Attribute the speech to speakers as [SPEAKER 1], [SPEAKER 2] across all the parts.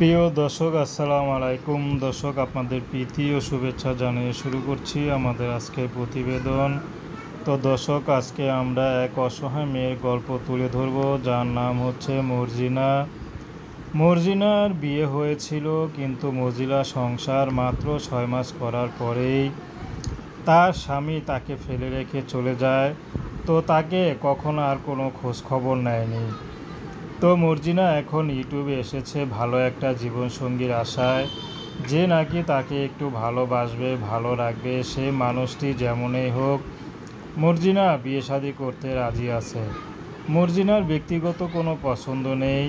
[SPEAKER 1] প্রিয় দর্শক, আসসালামু আলাইকুম। দর্শক, আপনাদের প্রীতি ও শুভেচ্ছা জানিয়ে শুরু করছি আমাদের আজকের প্রতিবেদন। তো দর্শক, আজকে আমরা এক অসহায় মেয়ের গল্প তুলে ধরব, যার নাম হচ্ছে মর্জিনা। মর্জিনার বিয়ে হয়েছিল, কিন্তু মর্জিনা সংসার মাত্র 6 মাস করার পরেই তার স্বামী তাকে ফেলে রেখে চলে যায়। তো তাকে কখনো আর কোনো খোঁজ খবর নেয়নি। তো মর্জিনা এখন ইউটিউবে এসেছে ভালো একটা জীবনসঙ্গীর আশায়, যে নাকি তাকে একটু ভালোবাসবে, ভালো রাখবে। সে মানুষটি যেমনই হোক, মর্জিনা বিয়ে শাদী করতে রাজি আছে। মর্জিনার ব্যক্তিগত কোনো পছন্দ নেই,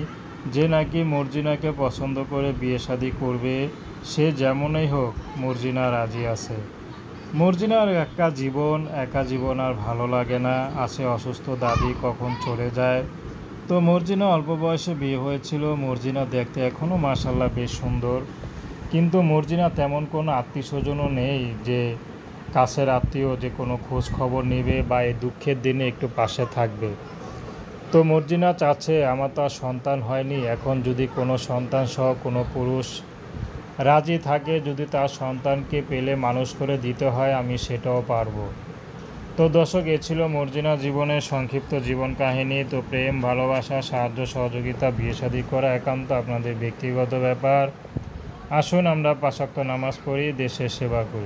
[SPEAKER 1] যে নাকি মর্জিনাকে পছন্দ করে বিয়ে শাদী করবে। সে যেমনই হোক, মর্জিনা রাজি আছে। মর্জিনার একা জীবন আর ভালো লাগে না। আছে অসুস্থ দাদি, কখন চলে যায়। তো মর্জিনা অল্প বয়সে বিয়ে হয়েছিল। মর্জিনা দেখতে এখনও মাশাল্লাহ বেশ সুন্দর, কিন্তু মর্জিনা তেমন কোনো আত্মীয় স্বজনও নেই যে কাছের আত্মীয় যে কোনো খোঁজ খবর নেবে বা এই দুঃখের দিনে একটু পাশে থাকবে। তো মর্জিনা চাচ্ছে, আমার তো আর সন্তান হয়নি, এখন যদি কোনো সন্তান সহ কোনো পুরুষ রাজি থাকে, যদি তার সন্তানকে পেলে মানুষ করে দিতে হয়, আমি সেটাও পারবো। তো দর্শক, এ ছিল মর্জিনা জীবনের সংক্ষিপ্ত জীবন কাহিনী। তো প্রেম, ভালোবাসা, সাহায্য সহযোগিতা, বিয়ে শাদী করা একান্ত আপনাদের ব্যক্তিগত ব্যাপার। আসুন আমরা 5 ওয়াক্ত নামাজ পড়ি, দেশের সেবা করি।